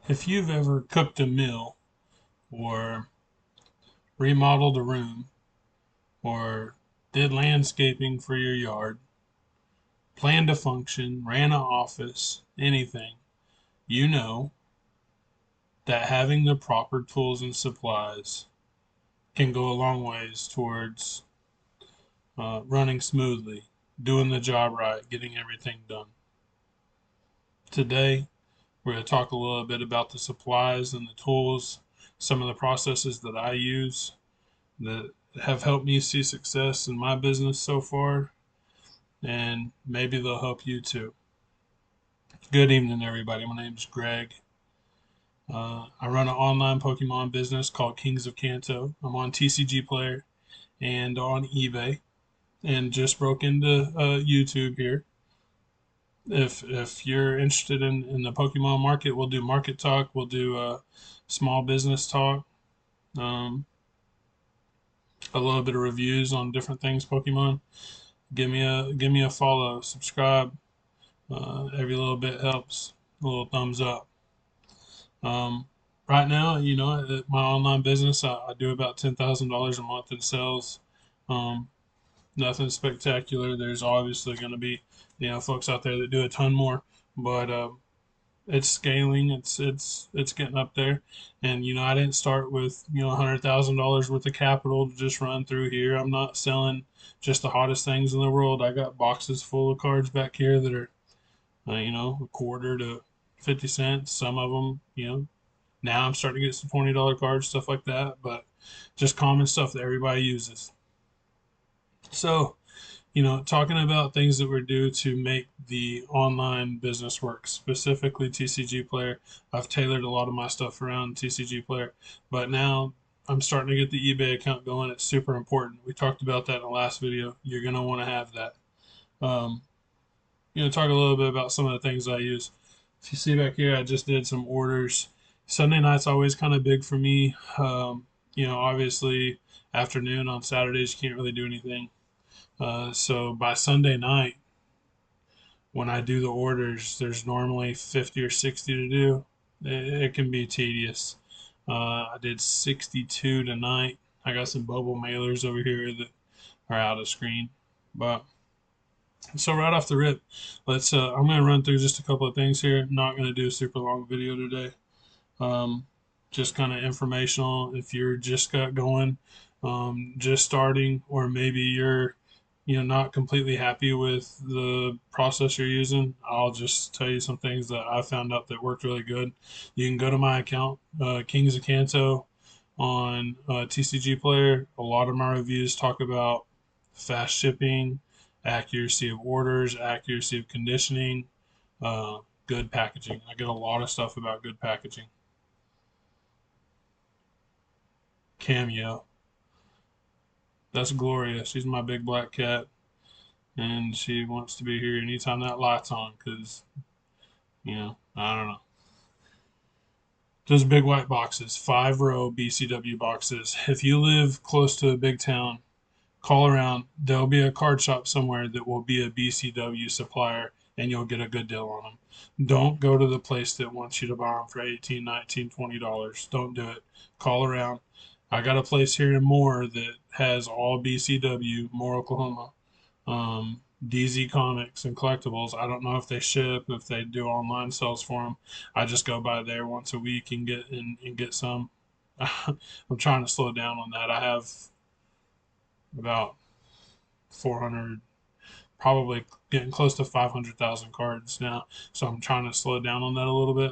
If you've ever cooked a meal or remodeled a room or did landscaping for your yard, planned a function, ran an office, anything, you know that having the proper tools and supplies can go a long ways towards running smoothly, doing the job right, getting everything done. Today, we're going to talk a little bit about the supplies and the tools, some of the processes that I use that have helped me see success in my business so far, and maybe they'll help you too. Good evening, everybody. My name is Greg. I run an online Pokemon business called Kings of Kanto. I'm on TCG Player and on eBay, and just broke into YouTube here. If you're interested in the Pokemon market, we'll do market talk. We'll do small business talk. Um, a little bit of reviews on different things Pokemon. Give me a follow, subscribe. Every little bit helps. A little thumbs up. Um, right now, at my online business, I do about $10,000 a month in sales. Um, Nothing spectacular. There's obviously going to be, folks out there that do a ton more, but it's scaling. It's getting up there, and I didn't start with $100,000 worth of capital to just run through here. I'm not selling just the hottest things in the world. I got boxes full of cards back here that are a quarter to 50 cents. Some of them, now I'm starting to get some $20 cards, stuff like that, but just common stuff that everybody uses. So, talking about things that we do to make the online business work, specifically TCG Player. I've tailored a lot of my stuff around TCG Player, but now I'm starting to get the eBay account going. It's super important. We talked about that in the last video. You're going to want to have that. Um, talk a little bit about some of the things I use. If you see back here, I just did some orders. Sunday night's always kind of big for me. Obviously, afternoon on Saturdays, you can't really do anything. So by Sunday night, when I do the orders, there's normally 50 or 60 to do. It can be tedious. I did 62 tonight. I got some bubble mailers over here that are out of screen. But so right off the rip, I'm gonna run through just a couple of things here. I'm not gonna do a super long video today. Um, just kind of informational. If you're just got going, just starting, or maybe you're not completely happy with the process you're using, I'll just tell you some things that I found out that worked really good. You can go to my account, Kings of Kanto, on TCG Player. A lot of my reviews talk about fast shipping, accuracy of orders, accuracy of conditioning, good packaging. I get a lot of stuff about good packaging. Cameo. That's Gloria. She's my big black cat, and she wants to be here anytime that light's on because, I don't know. Those big white boxes, 5 row BCW boxes. If you live close to a big town, call around. There'll be a card shop somewhere that will be a BCW supplier, and you'll get a good deal on them. Don't go to the place that wants you to buy them for 18, 19, $20. Don't do it. Call around. I got a place here in Moore that has all BCW, Moore, Oklahoma. DZ Comics and Collectibles. I don't know if they ship, if they do online sales for them. I just go by there once a week and get some. I'm trying to slow down on that. I have about 400, probably getting close to 500,000 cards now, so I'm trying to slow down on that a little bit.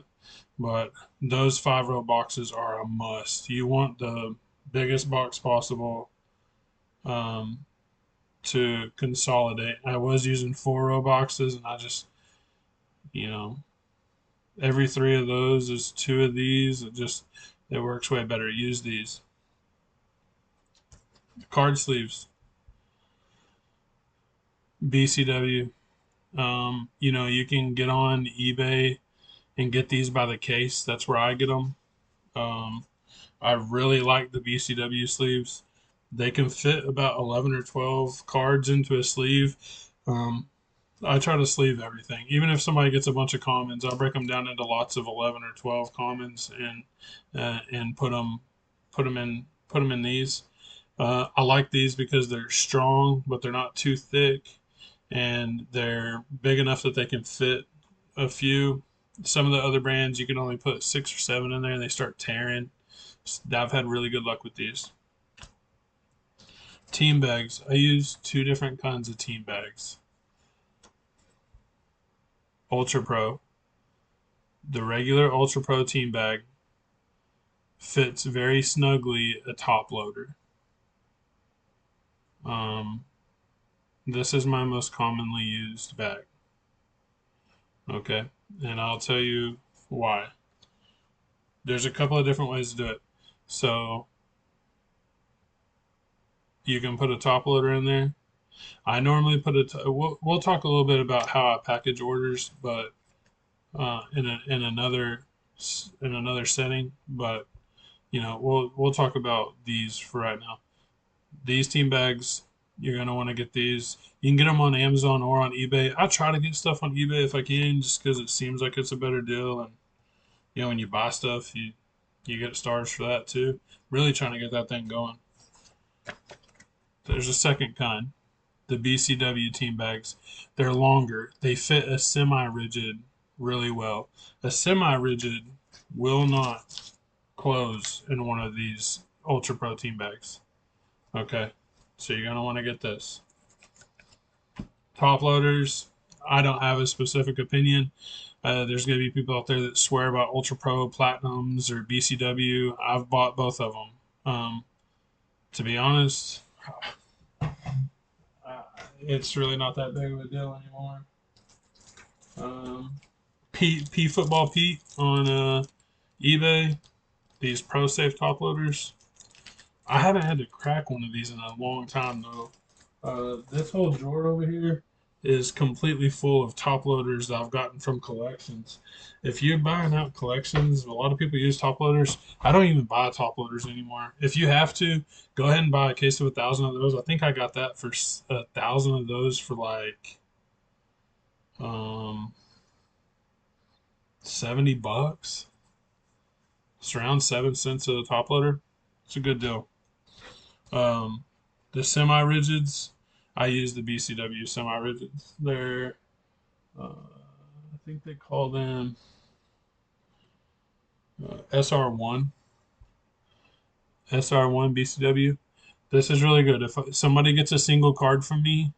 But those 5 row boxes are a must. You want the biggest box possible. Um, to consolidate. I was using 4 row boxes, and I just, you know, every 3 of those is 2 of these. It works way better. Use these card sleeves, BCW. You can get on eBay and get these by the case. That's where I get them. Um, I really like the BCW sleeves. They can fit about 11 or 12 cards into a sleeve. Um, I try to sleeve everything. Even if somebody gets a bunch of commons, I'll break them down into lots of 11 or 12 commons and put them in these. I like these because they're strong, but they're not too thick, and they're big enough that they can fit a few. Some of the other brands you can only put 6 or 7 in there, and they start tearing. I've had really good luck with these. Team bags. I use two different kinds of team bags. Ultra Pro. The regular Ultra Pro team bag fits very snugly a top loader. Um, this is my most commonly used bag. Okay, and I'll tell you why. There's a couple of different ways to do it. So you can put a top loader in there. I normally put we'll talk a little bit about how I package orders, but in another setting. But we'll talk about these for right now. These team bags, you're gonna want to get these. You can get them on Amazon or on eBay. I try to get stuff on eBay if I can, just because it seems like it's a better deal. And when you buy stuff, you get stars for that too. Really trying to get that thing going. There's a second kind, the BCW team bags. They're longer. They fit a semi-rigid really well. A semi-rigid will not close in one of these Ultra Pro team bags. Okay, so you're gonna want to get this. Top loaders, I don't have a specific opinion. There's going to be people out there that swear about Ultra Pro, Platinums, or BCW. I've bought both of them. To be honest, it's really not that big of a deal anymore. P Football Pete on eBay, these Pro Safe top loaders. I haven't had to crack one of these in a long time though. This whole drawer over here is completely full of top loaders that I've gotten from collections. If you're buying out collections, a lot of people use top loaders. I don't even buy top loaders anymore. If you have to, go ahead and buy a case of 1,000 of those. I think I got that for 1,000 of those for like um, $70. It's around 7 cents a top loader. It's a good deal. Um, the semi rigids, I use the BCW semi rigids. They're I think they call them SR1, SR1 BCW. This is really good. If somebody gets a single card from me,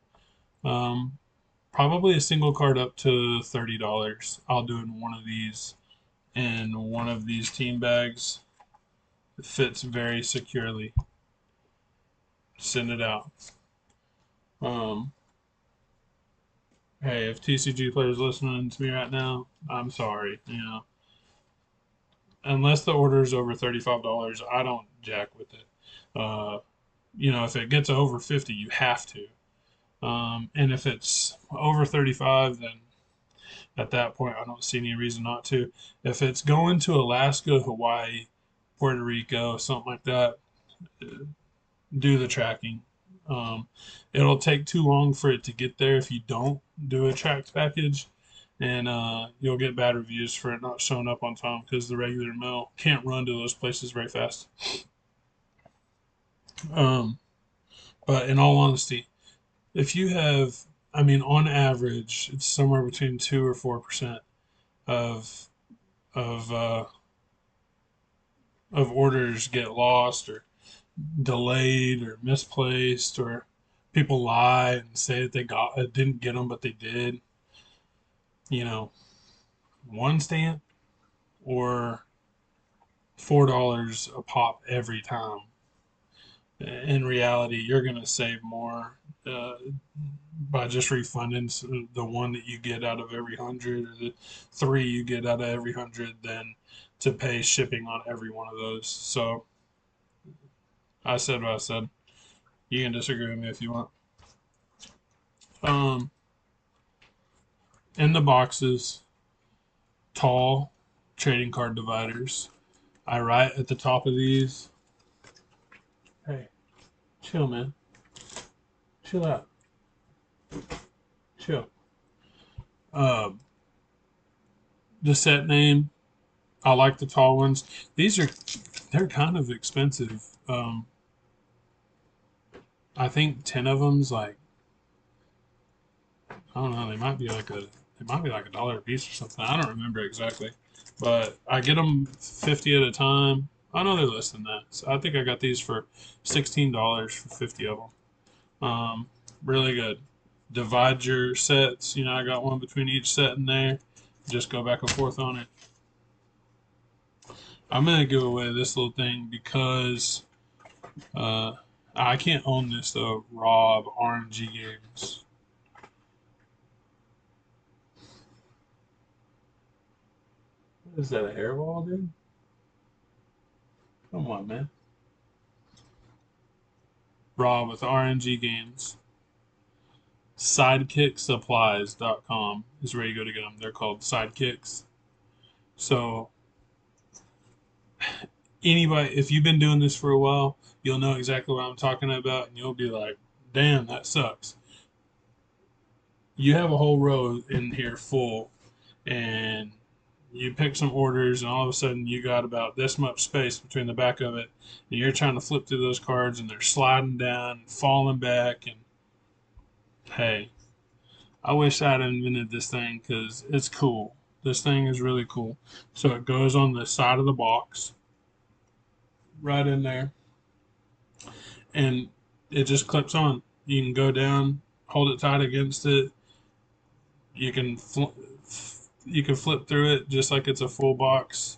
um, probably a single card up to $30, I'll do in one of these. And one of these team bags, it fits very securely. Send it out. Um, hey, if TCG players listening to me right now, I'm sorry. Unless the order is over $35, I don't jack with it. Uh, if it gets over 50, you have to. And if it's over 35, then at that point, I don't see any reason not to. If it's going to Alaska, Hawaii, Puerto Rico, something like that, do the tracking. Um, it'll take too long for it to get there if you don't do a tracked package, and you'll get bad reviews for it not showing up on time because the regular mail can't run to those places very fast. Um, but in all honesty, if you have, I mean, on average, it's somewhere between 2 or 4% of of uh, of orders get lost or delayed or misplaced, or people lie and say that they didn't get them but they did. You know, one stamp or $4 a pop every time. In reality, you're gonna save more uh, by just refunding the one that you get out of every 100 or the three you get out of every 100 than to pay shipping on every one of those. So I said what I said. You can disagree with me if you want. Um, in the boxes, tall trading card dividers. I write at the top of these. Hey, chill, man. Chill out. Chill. Uh, the set name, I like the tall ones. They're kind of expensive. I think 10 of them's like, I don't know, they might be like a dollar a piece or something. I don't remember exactly, but I get them 50 at a time. I know they're less than that. So I think I got these for $16 for 50 of them. Really good. Divide your sets. You know, I got one between each set in there. Just go back and forth on it. I'm gonna give away this little thing because uh, I can't own this though. Rob RNG Games. What is that, a hairball, dude? Come on, man. Rob with RNG Games. SidekickSupplies.com is where you go to get them. They're called Sidekicks. So anybody, if you've been doing this for a while, you'll know exactly what I'm talking about, and you'll be like, "Damn, that sucks." You have a whole row in here full, and you pick some orders, and all of a sudden you got about this much space between the back of it, and you're trying to flip through those cards, and they're sliding down, falling back, and hey, I wish I'd invented this thing because it's cool. This thing is really cool. So it goes on the side of the box, right in there, and it just clips on. You can go down, hold it tight against it. You can you can flip through it just like it's a full box,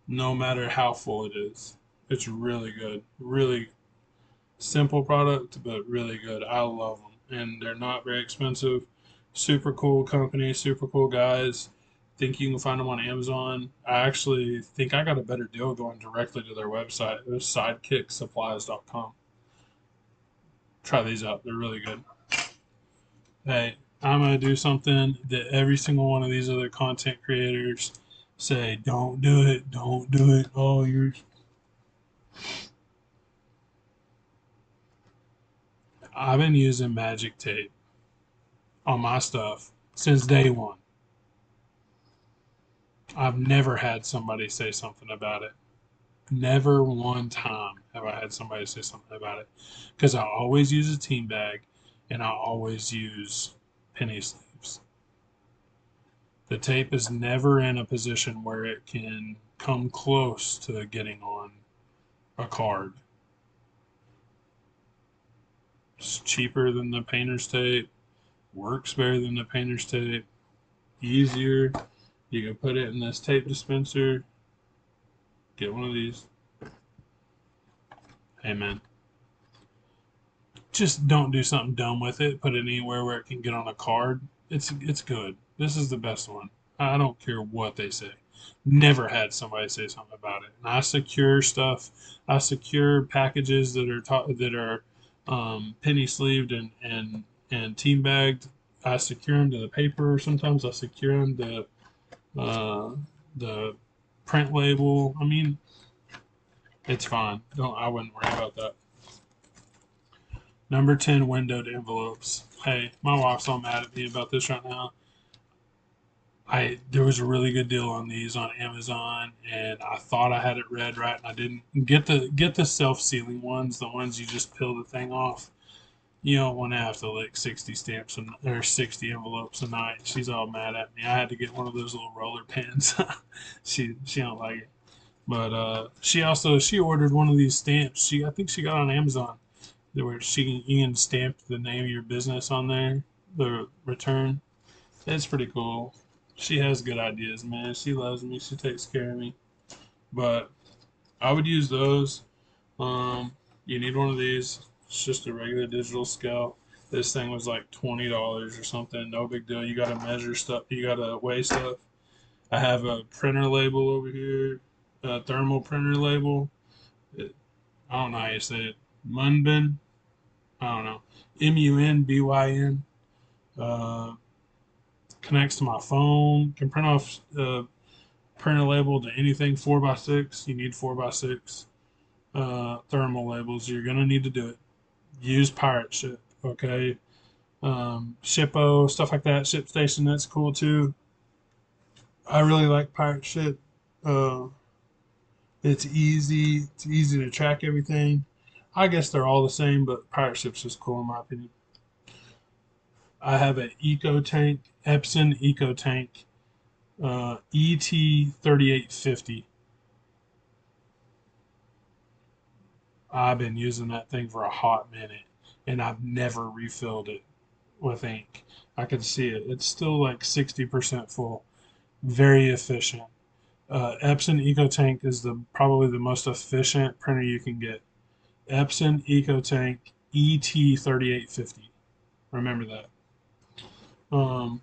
no matter how full it is. It's really good. Really simple product, but really good. I love them, and they're not very expensive. Super cool company, super cool guys. Think you can find them on Amazon. I actually think I got a better deal going directly to their website. It was sidekicksupplies.com. Try these out. They're really good. Hey, I'm going to do something that every single one of these other content creators say, don't do it, don't do it. Oh, you're. I've been using magic tape on my stuff since day one. I've never had somebody say something about it. Never one time have I had somebody say something about it. Because I always use a team bag and I always use penny sleeves. The tape is never in a position where it can come close to getting on a card. It's cheaper than the painter's tape, works better than the painter's tape, easier. You can put it in this tape dispenser. Get one of these. Hey man, just don't do something dumb with it. Put it anywhere where it can get on a card. It's good. This is the best one. I don't care what they say. Never had somebody say something about it. And I secure stuff. I secure packages that are penny sleeved and team bagged. I secure them to the paper. Sometimes I secure them to the print label. I mean, it's fine. Don't I wouldn't worry about that. Number 10, windowed envelopes. Hey, my wife's all mad at me about this right now. There was a really good deal on these on Amazon, and I thought I had it read right, and I didn't get the self sealing ones, the ones you just peel the thing off. You don't want to have to lick 60 stamps or 60 envelopes a night. She's all mad at me. I had to get one of those little roller pens. She don't like it, but she ordered one of these stamps. I think she got on Amazon where you can stamp the name of your business on there, the return. It's pretty cool. She has good ideas, man. She loves me. She takes care of me. But I would use those. You need one of these. It's just a regular digital scale. This thing was like $20 or something. No big deal. You gotta measure stuff. You gotta weigh stuff. I have a printer label over here, a thermal printer label. I don't know how you say it. Munbin. I don't know. Munbyn. Uh, Connects to my phone. Can print off printer label to anything 4x6. You need 4x6 thermal labels. You're gonna need to do it. Use pirate ship. Okay. Shippo, stuff like that. ShipStation, that's cool too. I really like pirate ship. Uh, it's easy. It's easy to track everything. I guess they're all the same, but pirate ship's just cool in my opinion. I have an Eco Tank, Epson Eco Tank, ET3850. I've been using that thing for a hot minute, and I've never refilled it with ink. I can see it. It's still like 60% full. Very efficient. Epson EcoTank is the probably the most efficient printer you can get. Epson EcoTank ET3850. Remember that. Um,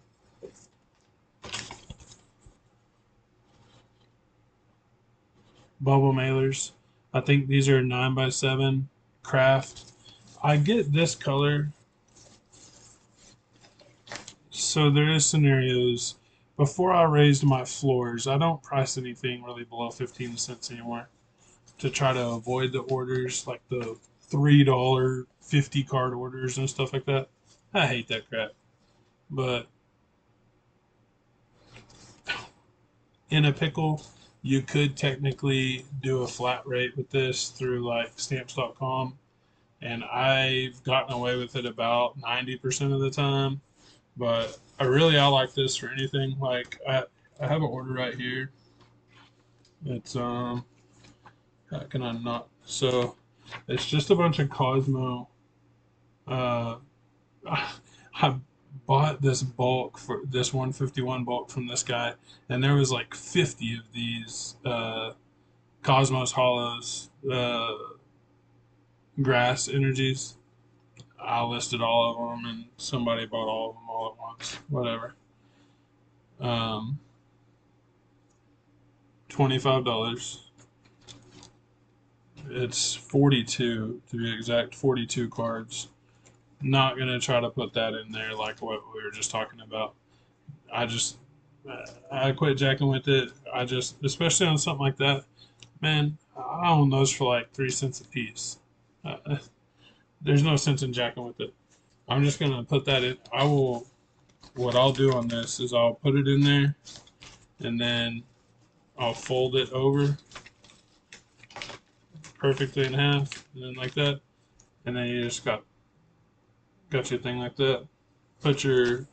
Bubble mailers. I think these are 9x7 craft. I get this color. So there is scenarios. Before I raised my floors, I don't price anything really below 15 cents anymore to try to avoid the orders like the $3 50 card orders and stuff like that. I hate that crap. But in a pickle, you could technically do a flat rate with this through like stamps.com, and I've gotten away with it about 90% of the time. But I like this for anything. Like I have an order right here. It's how can I not? So it's just a bunch of Cosmo. Uh, I bought this bulk for this 151 bulk from this guy, and there was like 50 of these Cosmos Hollows grass energies. I listed all of them, and somebody bought all of them all at once. Whatever. Um, $25. It's 42 to be exact. 42 cards. Not gonna try to put that in there like what we were just talking about. I just I quit jacking with it. I just especially on something like that, man. I own those for like 3 cents a piece. Uh, there's no sense in jacking with it. I'm just gonna put that in. I will. What I'll do on this is I'll put it in there, and then I'll fold it over perfectly in half, and then like that, and then you just got your thing like that. Put your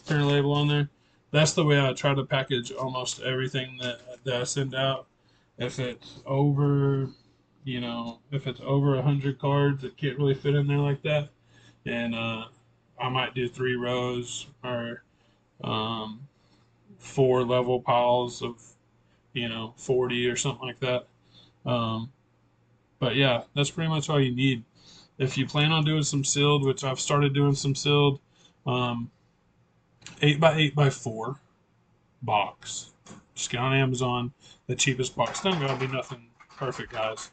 printer label on there. That's the way I try to package almost everything that I send out. If it's over, if it's over 100 cards, it can't really fit in there like that. And I might do 3 rows or um, 4 level piles of, 40 or something like that. Um, but yeah, that's pretty much all you need. If you plan on doing some sealed, which I've started doing some sealed, um, 8x8x4 box. Just get on Amazon, the cheapest box. Don't gotta be nothing perfect, guys.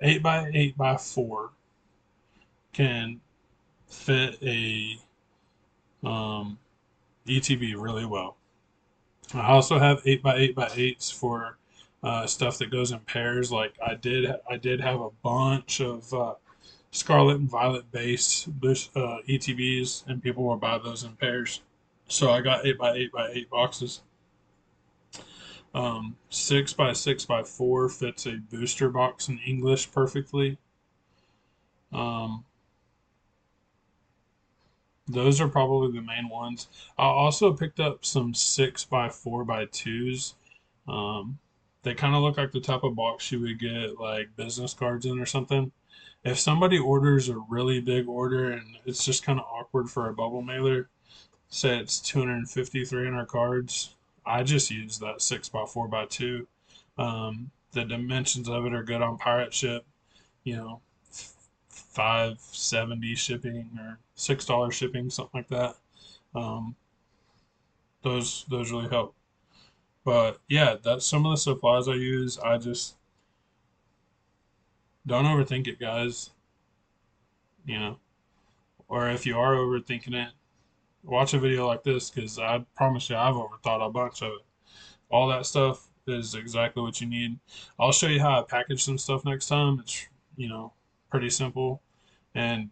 8x8x4 can fit a ETB really well. I also have 8x8x8s for stuff that goes in pairs. Like I did have a bunch of Scarlet and Violet base ETBs, and people will buy those in pairs. So I got 8x8x8 boxes. 6x6x4 fits a booster box in English perfectly. Um, those are probably the main ones. I also picked up some 6x4x2s. Um, they kind of look like the type of box you would get like business cards in or something. If somebody orders a really big order and it's just kind of awkward for a bubble mailer, say it's 250, 300 cards, I just use that 6x4x2. The dimensions of it are good on pirate ship, you know, 570 shipping or $6 shipping, something like that. Um, those really help. But yeah, that's some of the supplies I use. I just don't overthink it, guys. You know, or if you are overthinking it, watch a video like this because I promise you, I've overthought a bunch of it. All that stuff is exactly what you need. I'll show you how I package some stuff next time. It's, you know, pretty simple. And,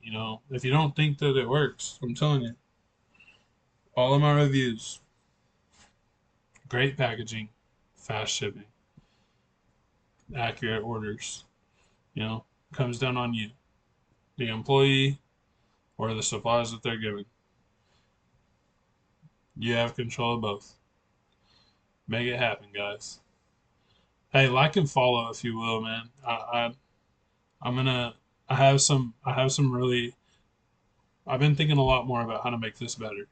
if you don't think that it works, I'm telling you, all of my reviews, great packaging, fast shipping, accurate orders, you know, comes down on you, the employee or the supplies that they're giving. You have control of both. Make it happen, guys. Hey, like and follow if you will, man. I'm gonna I have some really I've been thinking a lot more about how to make this better.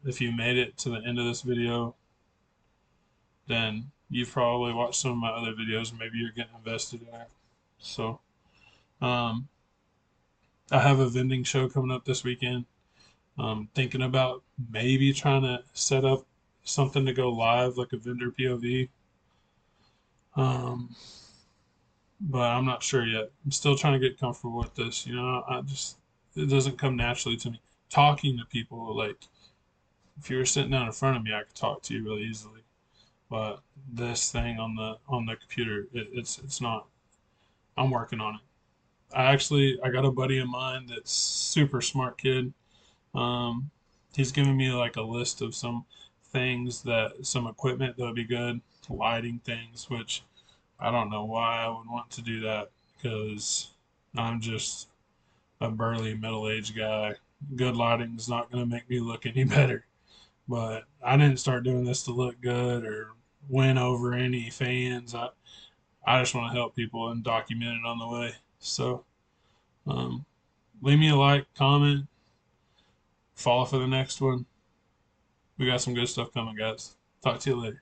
If you made it to the end of this video, then you've probably watched some of my other videos and maybe you're getting invested in it. So, um, I have a vending show coming up this weekend. Thinking about maybe trying to set up something to go live, like a vendor POV. Um, but I'm not sure yet. I'm still trying to get comfortable with this. It doesn't come naturally to me. Talking to people, like, if you were sitting down in front of me, I could talk to you really easily. But this thing on the computer, it's not. I'm working on it. I got a buddy of mine that's super smart kid. Um, he's giving me like a list of some equipment that would be good, lighting things, which I don't know why I would want to do that because I'm just a burly middle-aged guy. Good lighting is not going to make me look any better. But I didn't start doing this to look good or win over any fans. I just want to help people and document it on the way. So, um, leave me a like, comment, follow for the next one. We got some good stuff coming, guys. Talk to you later.